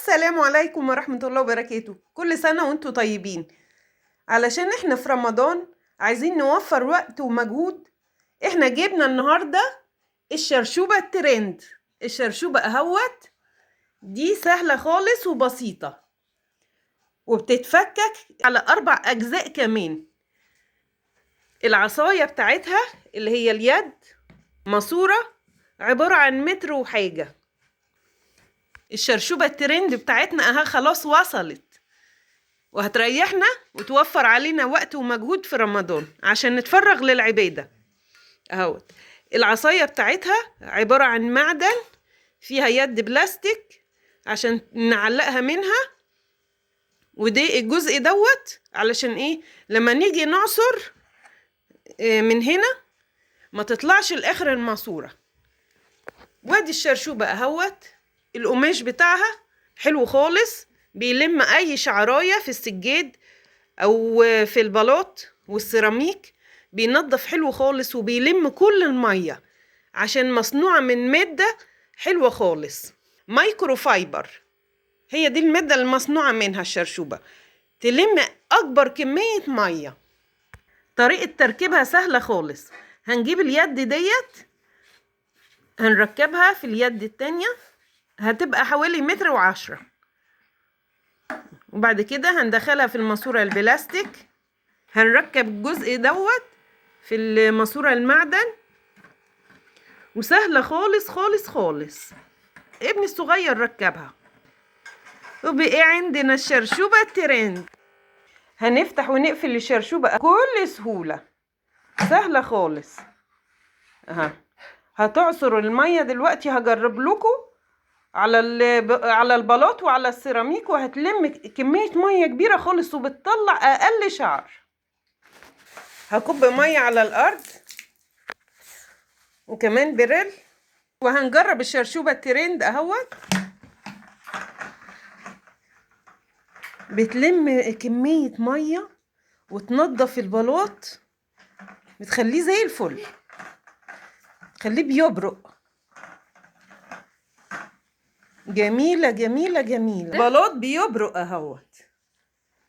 السلام عليكم ورحمة الله وبركاته. كل سنة وانتم طيبين. علشان احنا في رمضان عايزين نوفر وقت ومجهود، احنا جبنا النهاردة الشرشوبة الترند. الشرشوبة اهوت، دي سهلة خالص وبسيطة وبتتفكك على 4 أجزاء كمان. العصاية بتاعتها اللي هي اليد ماسورة عبارة عن متر وحاجة. الشرشوبة الترند بتاعتنا اها خلاص وصلت، وهتريحنا وتوفر علينا وقت ومجهود في رمضان عشان نتفرغ للعبادة. اهوت العصاية بتاعتها عبارة عن معدن فيها يد بلاستيك عشان نعلقها منها، ودي الجزء دوت علشان ايه لما نيجي نعصر من هنا ما تطلعش الاخر الماسورة. وادي الشرشوبة اهوت، القماش بتاعها حلو خالص، بيلم اي شعراية في السجاد او في البلاط والسيراميك، بينظف حلو خالص وبيلم كل المية عشان مصنوعة من مادة حلوة خالص، مايكرو فايبر. هي دي المادة المصنوعة منها الشرشوبة، تلم اكبر كمية مية. طريقة تركيبها سهلة خالص. هنجيب اليد ديت هنركبها في اليد التانية، هتبقى حوالي 1.10 متر، وبعد كده هندخلها في الماسورة البلاستيك. هنركب الجزء دوت في الماسورة المعدن، وسهلة خالص خالص خالص، ابني الصغير ركبها. وبقى عندنا الشرشوبة الترند. هنفتح ونقفل الشرشوبة بكل سهولة، سهلة خالص. هتعصر المية دلوقتي، هجرب لكم على البلاط وعلى السيراميك، وهتلم كمية مية كبيرة خالص وبتطلع اقل شعر. هكب مية على الارض وكمان بريل، وهنجرب الشرشوبة الترند اهوت. بتلم كمية مية وتنضف البلاط، بتخليه زي الفل، تخليه بيبرق. جميلة جميلة جميلة، بلاط بيبرق اهوت.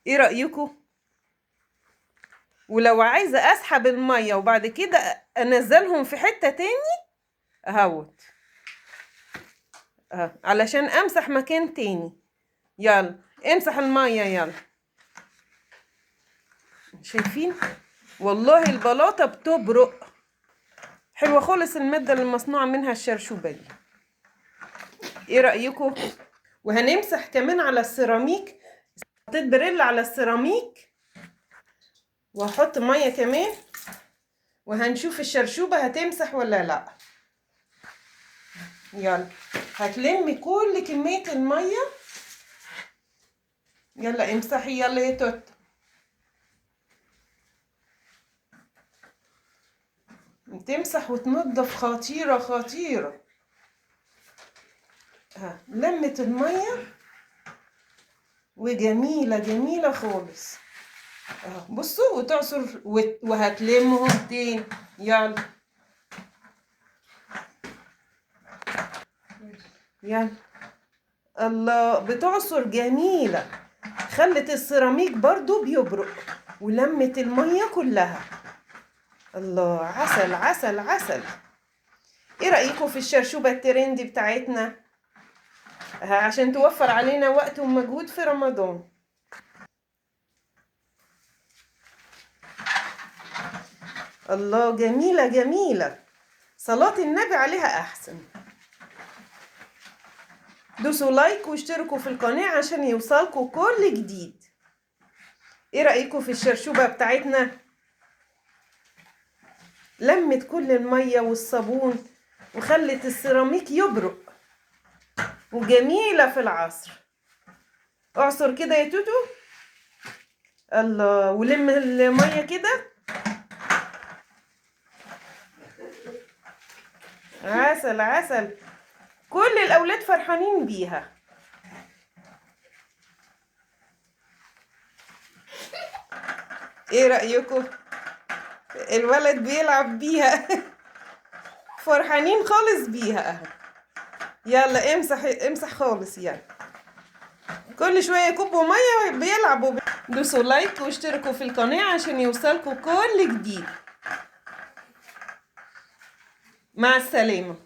ايه رأيكم؟ ولو عايزة اسحب المية وبعد كده انزلهم في حتة تاني اهوت علشان امسح مكان تاني. يلا امسح المية يلا. شايفين؟ والله البلاطة بتبرق، حلوة خالص المادة اللي مصنوعة منها الشرشوبة دي. ايه رأيكم؟ وهنمسح كمان على السيراميك. حطيت بريل على السيراميك وهحط مية كمان، وهنشوف الشرشوبة هتمسح ولا لا. يلا هتلم كل كمية المية. يلا امسحي يلا يا توت. تمسح وتنضف، خطيرة خطيرة. لمت المية وجميلة جميلة خالص. بصوا وتعصر وهتلمهم تاني. يلا يلا. الله بتعصر جميلة، خلت السيراميك برضو بيبرق ولمت المية كلها. الله عسل عسل عسل. ايه رأيكم في الشرشوبة الترند بتاعتنا عشان توفر علينا وقت ومجهود في رمضان؟ الله جميلة جميلة، صلاة النبي عليها أحسن. دوسوا لايك واشتركوا في القناة عشان يوصلكوا كل جديد. ايه رأيكم في الشرشوبة بتاعتنا؟ لمت كل المية والصابون وخلت السيراميك يبرق، وجميلة في العصر. اعصر كده يا توتو. الله ولم المية كده. عسل عسل، كل الأولاد فرحانين بيها. ايه رأيكم؟ الولد بيلعب بيها فرحانين خالص بيها اهو. يلا امسح امسح خالص يلا. كل شوية يكبوا مية بيلعبوا. دوسوا لايك واشتركوا في القناة عشان يوصلكوا كل جديد. مع السلامة.